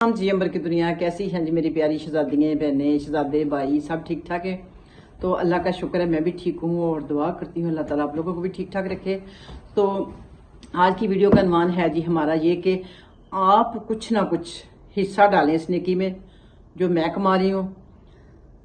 जी अंबर की दुनिया कैसी हैं जी मेरी प्यारी शहजादियाँ बहनें शहजादे भाई सब ठीक ठाक है। तो अल्लाह का शुक्र है मैं भी ठीक हूँ और दुआ करती हूँ अल्लाह ताला आप लोगों को भी ठीक ठाक रखे। तो आज की वीडियो का अनुमान है जी हमारा ये कि आप कुछ ना कुछ हिस्सा डालें इस नेकी में जो मैं कमा रही हूँ।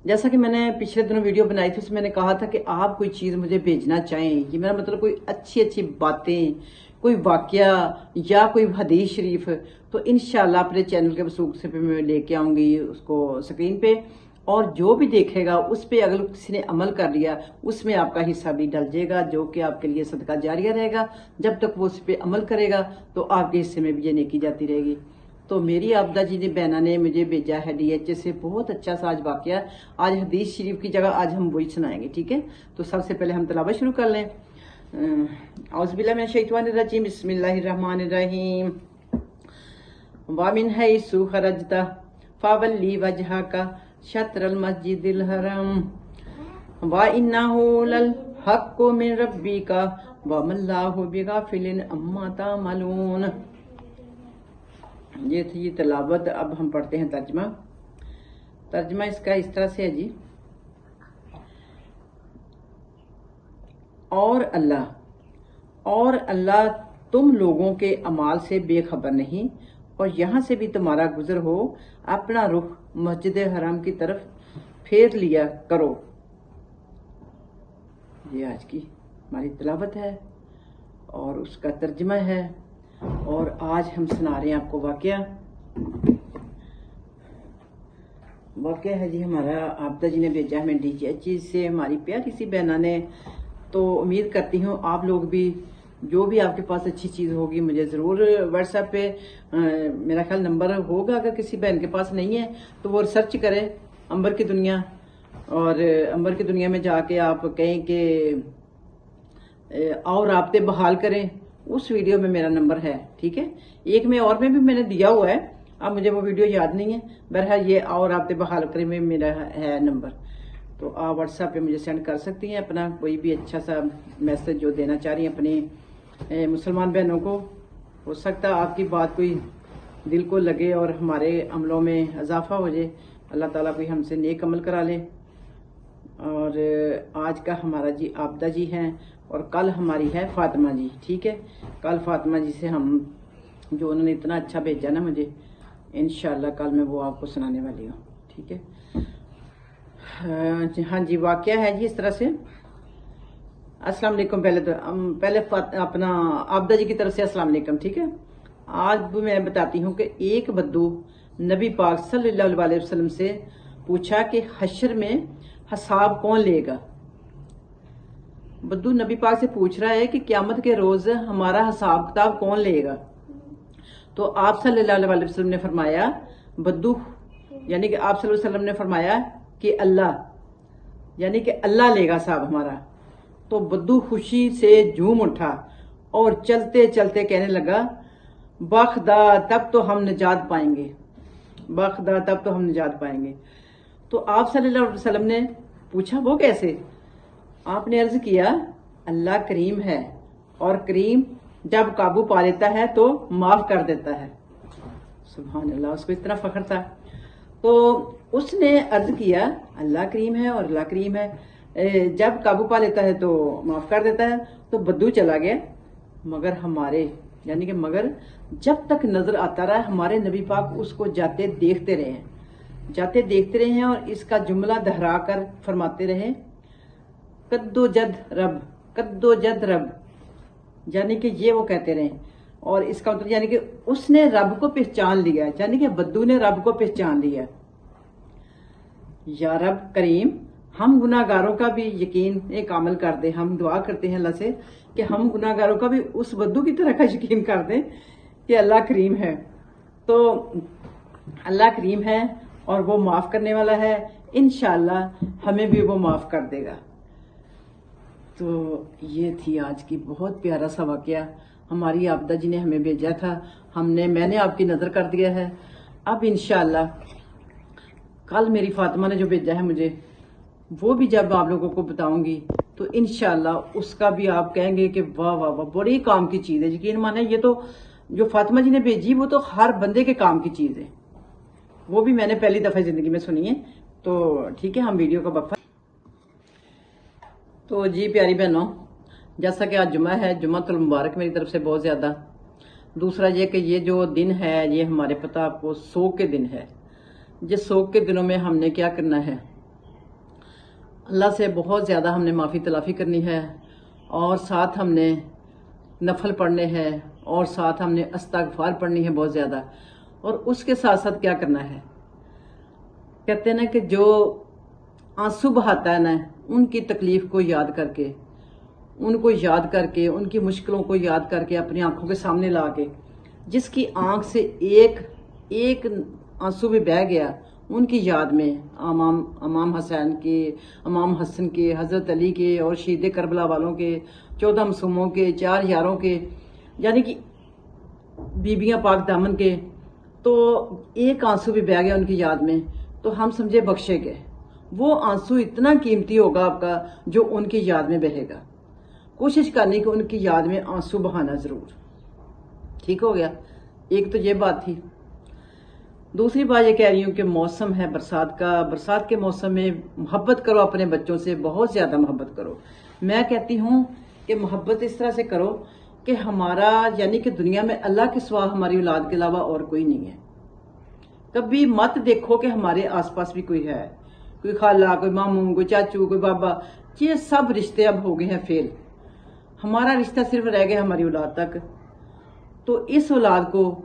जैसा कि मैंने पिछले दिनों वीडियो बनाई थी उसमें मैंने कहा था कि आप कोई चीज़ मुझे भेजना चाहें, ये मेरा मतलब कोई अच्छी अच्छी बातें, कोई वाकया या कोई हदीस शरीफ, तो इंशाल्लाह अपने चैनल के वसूख से मैं लेके आऊँगी उसको स्क्रीन पे, और जो भी देखेगा उस पर अगर किसी ने अमल कर लिया उसमें आपका हिस्सा भी डल जाएगा जो कि आपके लिए सदका जारिया रहेगा। जब तक वो उस पर अमल करेगा तो आपके हिस्से में भी ये नेकी जाती रहेगी। तो मेरी आबदा जी ने बहना ने मुझे भेजा है DH से बहुत अच्छा सा आज वाकया। आज हदीस शरीफ की जगह आज हम वही सुनाएंगे, ठीक है। तो सबसे पहले हम तलावत शुरू कर लें। औज़ुबिल्लाहि मिनश शैतानिर रजीम, बिस्मिल्लाहिर्रहमानिर रहीम। व मिन हैसु खरजता फवल्ली वजहका शत्रल मस्जिदिल हरम व इन्नहु लल हक्कु मिन रब्बिका व मल्लाहु बिगाफिलिन अम्मा तामलून। ये थी तलावत। अब हम पढ़ते हैं तर्जमा। तर्जमा इसका इस तरह से है जी। और अल्लाह तुम लोगों के अमाल से बेखबर नहीं और यहाँ से भी तुम्हारा गुजर हो अपना रुख मस्जिद हराम की तरफ फेर लिया करो। ये आज की हमारी तलावत है और उसका तर्जमा है। और आज हम सुना रहे हैं आपको वाकया है जी हमारा आबदा जी ने भेजा हमें DH से, हमारी प्यारी सी बहना ने। तो उम्मीद करती हूँ आप लोग भी जो भी आपके पास अच्छी चीज़ होगी मुझे ज़रूर व्हाट्सएप पे मेरा ख्याल नंबर होगा, अगर किसी बहन के पास नहीं है तो वो सर्च करे अंबर की दुनिया, और अंबर की दुनिया में जाके आप कहें कि और राब्ते बहाल करें, उस वीडियो में मेरा नंबर है, ठीक है। एक में और में भी मैंने दिया हुआ है, अब मुझे वो वीडियो याद नहीं है। बहरहाल ये और राब्ते बहाल करें में मेरा है नंबर, तो आप व्हाट्सएप पे मुझे सेंड कर सकती हैं अपना कोई भी अच्छा सा मैसेज जो देना चाह रही हैं अपनी मुसलमान बहनों को। हो सकता है आपकी बात कोई दिल को लगे और हमारे अमलों में इजाफा हो जाए, अल्लाह ताला कोई हमसे नेक अमल करा ले। और आज का हमारा जी आबदा जी हैं और कल हमारी है फातिमा जी, ठीक है। कल फातिमा जी से हम जो उन्होंने इतना अच्छा भेजा ना मुझे, इंशाल्लाह कल मैं वो आपको सुनाने वाली हूँ, ठीक है। हाँ जी वाकया है जी इस तरह से। अस्सलाम वालेकुम। पहले अपना आबदा जी की तरफ से अस्सलाम वालेकुम, ठीक है। आज भी मैं बताती हूँ कि एक बद्दू नबी पाक सल्लल्लाहु अलैहि वसल्लम से पूछा कि हश्र में हिसाब कौन लेगा। बद्दू नबी पाक से पूछ रहा है कि क़यामत के रोज हमारा हिसाब किताब कौन लेगा। तो आप सल्लल्लाहु अलैहि वसल्लम ने फरमाया, बद्दू यानी कि आप सल्लल्लाहु अलैहि वसल्लम ने फरमाया कि अल्लाह, यानी कि अल्लाह लेगा साहब हमारा। तो बद्दू खुशी से झूम उठा और चलते चलते कहने लगा, बखदा तब तो हम निजात पाएंगे, बखदा तब तो हम निजात पाएंगे। तो आप सल्लल्लाहु अलैहि वसल्लम ने पूछा वो कैसे। आपने अर्ज किया, अल्लाह करीम है और करीम जब काबू पा लेता है तो माफ कर देता है। सुभान अल्लाह, उसको इतना फख्र था। तो उसने अर्ज किया, अल्लाह करीम है और अल्लाह करीम है, जब काबू पा लेता है तो माफ कर देता है। तो बद्दू चला गया, मगर हमारे यानी कि मगर जब तक नजर आता रहा हमारे नबी पाक उसको जाते देखते रहे हैं और इसका जुमला दोहरा कर फरमाते रहे, कद्दो जद रब, यानी कि ये वो कहते रहे। और इसका मतलब यानी कि उसने रब को पहचान लिया, यानी कि बद्दू ने रब को पहचान लिया। या रब करीम, हम गुनाहगारों का भी यकीन एक अमल कर दे। हम दुआ करते हैं अल्लाह से कि हम गुनाहगारों का भी उस बद्दू की तरह का यकीन कर दें कि अल्लाह करीम है। तो अल्लाह करीम है और वो माफ करने वाला है, इंशाअल्लाह हमें भी वो माफ कर देगा। तो ये थी आज की बहुत प्यारा सा वाकया। हमारी आबदा जी ने हमें भेजा था, मैंने आपकी नजर कर दिया है। अब इंशाअल्लाह कल मेरी फातिमा ने जो भेजा है मुझे, वो भी जब आप लोगों को बताऊंगी तो इंशाअल्लाह उसका भी आप कहेंगे कि वाह वाह वाह बड़ी काम की चीज है। यकीन माने ये तो जो फातिमा जी ने भेजी वो तो हर बंदे के काम की चीज है, وہ بھی میں نے پہلی دفعہ زندگی میں سنی ہے. تو ٹھیک ہے، ہم ویڈیو کا وقفہ. تو جی پیاری بہنوں، جیسا کہ آج جمعہ ہے، جمعۃ المبارک میری طرف سے بہت زیادہ. دوسرا یہ کہ یہ جو دن ہے یہ ہمارے پتہ آپ کو سوگ کے دن ہے. جس سوگ کے دنوں میں ہم نے کیا کرنا ہے، اللہ سے بہت زیادہ ہم نے معافی تلافی کرنی ہے، اور ساتھ ہم نے نفل پڑھنے ہیں، اور ساتھ ہم نے استغفار پڑھنی ہے بہت زیادہ. اور اس کے ساتھ ساتھ کیا کرنا ہے، کہتے ہیں نا کہ جو آنسو بہاتا ہے نا، ان کی تکلیف کو یاد کر کے، ان کو یاد کر کے، ان کی مشکلوں کو یاد کر کے اپنی آنکھوں کے سامنے لا کے، جس کی آنکھ سے ایک آنسو بھی بہہ گیا، ان کی یاد میں امام حسین کے، امام حسن کے، حضرت علی کے، اور شہید کربلا والوں کے، 14 معصوموں کے، 4 یاروں کے، یعنی کہ بیبیاں پاک دامن کے، تو ایک آنسو بھی بہہ گیا ان کی یاد میں، تو ہم سمجھے بخشے گئے. وہ آنسو اتنا قیمتی ہوگا آپ کا جو ان کی یاد میں بہے گا. کوشش کرنی کہ ان کی یاد میں آنسو بہانا ضرور. ٹھیک ہو گیا. ایک تو یہ بات تھی. دوسری بات یہ کہہ رہی ہوں کہ موسم ہے برسات کا. برسات کے موسم میں محبت کرو اپنے بچوں سے، بہت زیادہ محبت کرو. میں کہتی ہوں کہ محبت اس طرح سے کرو کہ ہمارا، یعنی کہ دنیا میں اللہ کے سوا ہماری اولاد کے علاوہ اور کوئی نہیں ہے. کبھی مت دیکھو کہ ہمارے آس پاس بھی کوئی ہے، کوئی خالہ، کوئی ماموں، کوئی چاچو، کوئی بابا. یہ سب رشتے اب ہو گئے ہیں فیل. ہمارا رشتہ صرف رہ گیا ہماری اولاد تک. تو اس اولاد کو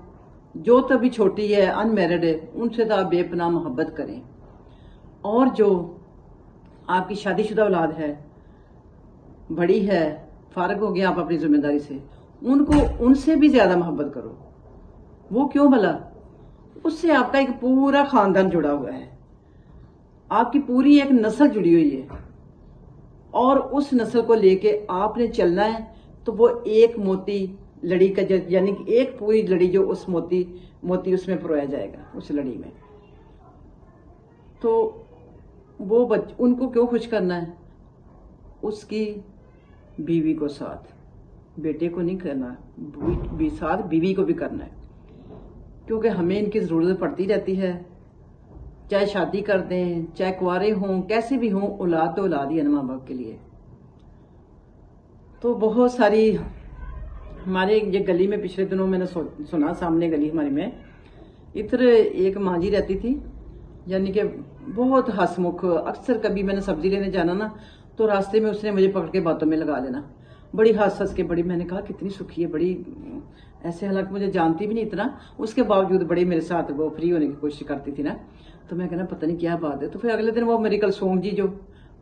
جو تبھی چھوٹی ہے، ان میرڈ ہے، ان سے تو آپ بے پناہ محبت کریں. اور جو آپ کی شادی شدہ اولاد ہے، بڑی ہے، فارغ ہو گیا آپ اپنی ذمہ داری سے، ان سے بھی زیادہ محبت کرو. وہ کیوں بھلا؟ اس سے آپ کا ایک پورا خاندان جڑا ہوا ہے، آپ کی پوری ایک نسل جڑی ہوئی ہے، اور اس نسل کو لے کے آپ نے چلنا ہے. تو وہ ایک موتی لڑی کا، یعنی کہ ایک پوری لڑی جو اس موتی اس میں پرویا جائے گا اس لڑی میں. تو وہ ان کو کیوں خوش کرنا ہے؟ اس کی بیوی کو ساتھ، بیٹے کو نہیں کرنا، ساتھ بیوی کو بھی کرنا ہے. کیونکہ ہمیں ان کی ضرورت پڑتی رہتی ہے، چاہے شادی کر دیں، چاہے کنوارے ہوں، کیسے بھی ہوں، اولاد تو اولاد ہی ہے نا ماں باپ کے لیے. تو بہت ساری ہمارے یہ گلی میں پچھلے دنوں میں نے سنا، سامنے گلی ہماری میں ادھر ایک ماں جی رہتی تھی، یعنی کہ بہت ہنس مکھ. اکثر کبھی میں نے سبزی لینے جانا نا، تو راستے میں اس نے مجھے پکڑ کے باتوں میں لگا لینا، بڑی ہنس کے. بڑی، میں نے کہا کتنی سکھی ہے، بڑی ایسے، حالانکہ مجھے جانتی بھی نہیں اتنا، اس کے باوجود بڑی میرے ساتھ وہ فری ہونے کی کوشش کرتی تھی نا. تو میں کہنا پتہ نہیں کیا بات ہے. تو پھر اگلے دن وہ میری کلثوم جی، جو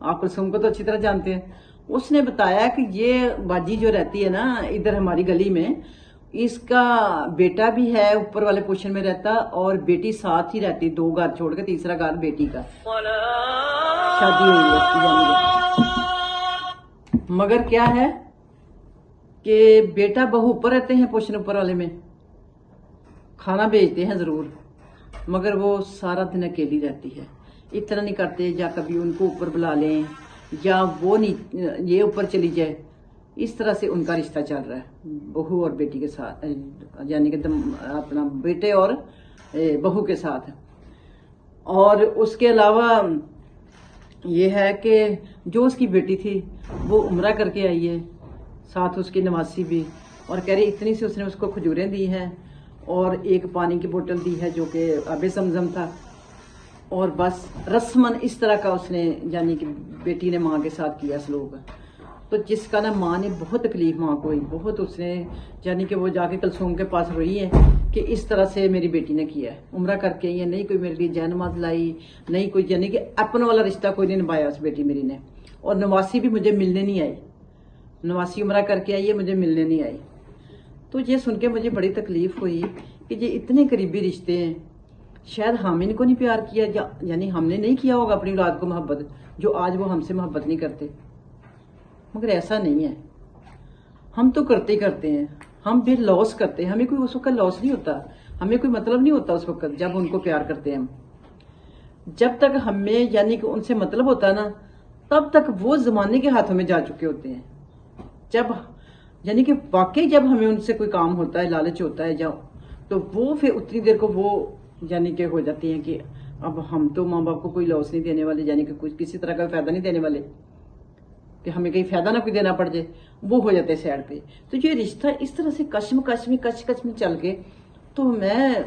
آپ کلثوم کو تو اچھی طرح جانتے ہیں، اس نے بتایا کہ یہ باجی جو رہتی ہے نا ادھر ہماری گلی میں، اس کا بیٹا بھی ہے اوپر والے پوشن میں رہتا، اور بیٹی ساتھ ہی رہتی، 2 گھر چھوڑ کے، تیسرا گھر بیٹی کا، شادی ہوئی ہے اس کی. مگر کیا ہے کہ بیٹا بہو اوپر رہتے ہیں پوشن اوپر والے میں، کھانا بھیجتے ہیں ضرور، مگر وہ سارا دن اکیلی رہتی ہے. اتنا نہیں کرتے، یا کبھی ان کو اوپر بلا لیں، یا وہ نہیں، یہ اوپر چلی جائے. اس طرح سے ان کا رشتہ چل رہا ہے بہو اور بیٹی کے ساتھ، یعنی کہ اپنا بیٹے اور بہو کے ساتھ. اور اس کے علاوہ یہ ہے کہ جو اس کی بیٹی تھی وہ عمرہ کر کے آئی ہے، ساتھ اس کی نواسی بھی، اور کہہ رہی اتنی سی اس نے اس کو کھجوریں دی ہیں، اور ایک پانی کی بوتل دی ہے جو کہ آب زمزم تھا. اور بس رسمن اس طرح کا اس نے، یعنی کہ بیٹی نے ماں کے ساتھ کیا سلوک. تو جس کا نا ماں نے بہت تکلیف ماں کو ہوئی، بہت اس نے، یعنی کہ وہ جا کے کلثوم کے پاس روئی ہے کہ اس طرح سے میری بیٹی نے کیا ہے، عمرہ کر کے آئی ہے، نہیں کوئی میرے لیے جائے نماز لائی، نہیں کوئی، یعنی کہ اپنا والا رشتہ کوئی نہیں نبھایا اس بیٹی میری نے. اور نواسی بھی مجھے ملنے نہیں آئی، نواسی عمرہ کر کے آئی ہے، مجھے ملنے نہیں آئی. تو یہ سن کے مجھے بڑی تکلیف ہوئی کہ یہ اتنے قریبی رشتے ہیں. شاید ہم ان کو نہیں پیار کیا، یعنی ہم نے نہیں کیا ہوگا اپنی اولاد کو محبت، جو آج وہ ہم سے محبت نہیں کرتے. مگر ایسا نہیں ہے، ہم تو کرتے ہی کرتے ہیں، ہم بھی لاس کرتے ہیں. ہمیں کوئی اس وقت لاس نہیں ہوتا، ہمیں کوئی مطلب نہیں ہوتا اس وقت جب ان کو پیار کرتے ہیں ہم. جب تک ہمیں، یعنی کہ ان سے مطلب ہوتا ہے نا، تب تک وہ زمانے کے ہاتھوں میں جا چکے ہوتے ہیں. جب، یعنی کہ واقعی جب ہمیں ان سے کوئی کام ہوتا ہے، لالچ ہوتا ہے، تو وہ پھر اتنی دیر کو وہ यानी कि हो जाती हैं कि अब हम तो माँ बाप को कोई लॉस नहीं देने वाले, यानी कि कुछ किसी तरह का फायदा नहीं देने वाले कि हमें कहीं फायदा ना कोई देना पड़ जाए, वो हो जाते हैं साइड पे। तो ये रिश्ता इस तरह से कश्मकश में चल के, तो मैं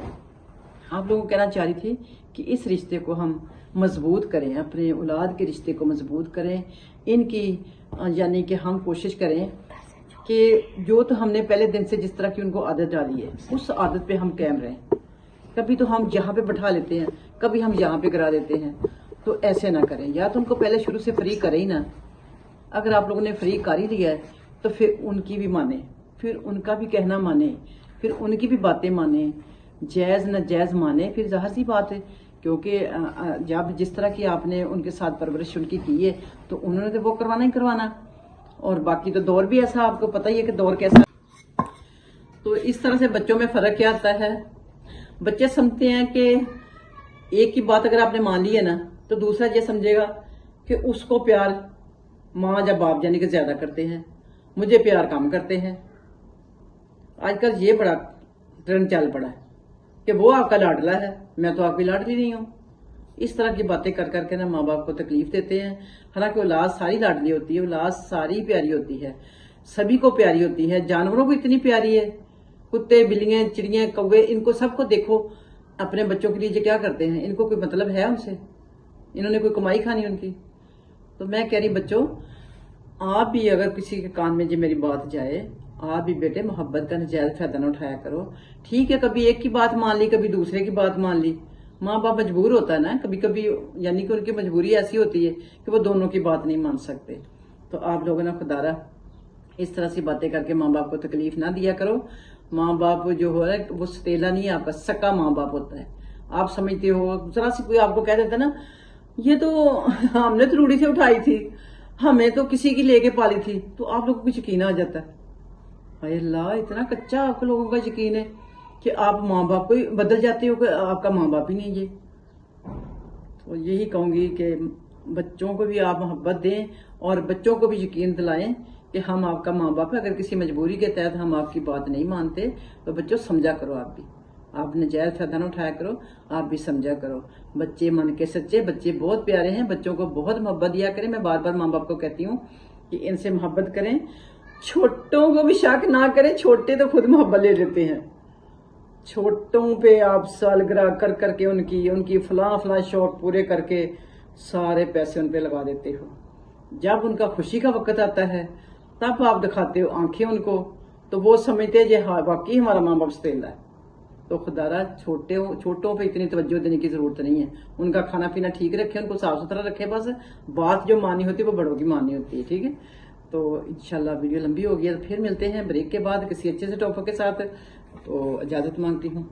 आप लोगों को कहना चाह रही थी कि इस रिश्ते को हम मजबूत करें, अपने औलाद के रिश्ते को मजबूत करें, इनकी यानी कि हम कोशिश करें कि जो तो हमने पहले दिन से जिस तरह की उनको आदत डाली है उस आदत पे हम कायम रहें। कभी तो हम यहाँ पे बैठा लेते हैं, कभी हम यहाँ पे करा देते हैं, तो ऐसे ना करें। या तो उनको पहले शुरू से फ्री करें ही ना। अगर आप लोगों ने फ्री कर ही लिया है तो फिर उनकी भी माने, फिर उनका भी कहना माने, फिर उनकी भी बातें माने, जायज़ न जायज़ माने, फिर ज़ाहिर सी बात है। क्योंकि जब जिस तरह की आपने उनके साथ परवरिश उनकी की है तो उन्होंने तो वो करवाना ही करवाना। और बाकी तो दौर भी ऐसा, आपको पता ही है कि दौर कैसा। तो इस तरह से बच्चों में फ़र्क क्या आता है, बच्चे समझते हैं कि एक ही बात अगर आपने मान ली है ना तो दूसरा ये समझेगा कि उसको प्यार माँ या बाप यानी कि ज्यादा करते हैं, मुझे प्यार कम करते हैं। आजकल ये बड़ा ट्रेंड चल पड़ा है कि वो आपका लाडला है, मैं तो आपकी लाडली नहीं हूँ। इस तरह की बातें कर करके ना माँ बाप को तकलीफ देते हैं। हालांकि औलाद सारी लाडली होती है, औलाद सारी प्यारी होती है, सभी को प्यारी होती है, जानवरों को इतनी प्यारी है, कुत्ते बिल्लियां चिड़ियां कौवे, इनको सबको देखो अपने बच्चों के लिए क्या करते हैं। इनको कोई मतलब है उनसे, इन्होंने कोई कमाई खानी उनकी। तो मैं कह रही बच्चों, आप भी अगर किसी के कान में जो मेरी बात जाए, आप भी बेटे मोहब्बत का नजायज फायदा न उठाया करो। ठीक है, कभी एक की बात मान ली, कभी दूसरे की बात मान ली, माँ बाप मजबूर होता है ना कभी कभी, यानी कि उनकी मजबूरी ऐसी होती है कि वो दोनों की बात नहीं मान सकते। तो आप लोगों ने खुदारा इस तरह से बातें करके माँ बाप को तकलीफ ना दिया करो। माँ बाप जो हो रहा है वो सतेला नहीं है, आपका सक्का माँ बाप होता है। आप समझते हो, जरा सी कोई आपको कह देता ना ये तो हमने तो रूढ़ी से उठाई थी, हमें तो किसी की लेके पाली थी, तो आप लोगों को यकीन आ जाता है। हाय अल्लाह, इतना कच्चा आप लोगों का यकीन है कि आप माँ बाप को बदल जाते हो कि आपका माँ बाप ही नहीं ये। तो यही कहूंगी कि बच्चों को भी आप मोहब्बत दें और बच्चों को भी यकीन दिलाएं कि हम आपका माँ बाप है। अगर किसी मजबूरी के तहत हम आपकी बात नहीं मानते तो बच्चों समझा करो, आप भी, आप नजायज फायदा न उठाया करो, आप भी समझा करो। बच्चे मन के सच्चे, बच्चे बहुत प्यारे हैं, बच्चों को बहुत मोहब्बत दिया करें। मैं बार बार माँ बाप को कहती हूँ कि इनसे मोहब्बत करें, छोटों को भी शक ना करें, छोटे तो खुद मोहब्बत ले लेते हैं। छोटों पे आप सालगिरह कर करके उनकी फलां शौक पूरे करके सारे पैसे उन पे लगा देते हो। जब उनका खुशी का वक्त आता है तब आप दिखाते हो आंखें उनको, तो वो समझते हैं हाँ वाकई हमारा माँ बाप सतेला है। तो खुदारा छोटों पे इतनी तवज्जो देने की जरूरत नहीं है। उनका खाना पीना ठीक रखे, उनको साफ सुथरा रखे, बस बात जो मानी होती है वो बड़ों की मानी होती है। ठीक है, तो इंशाल्लाह वीडियो लंबी हो गई है, तो फिर मिलते हैं ब्रेक के बाद किसी अच्छे से टॉपिक के साथ। तो इजाजत मांगती हूँ।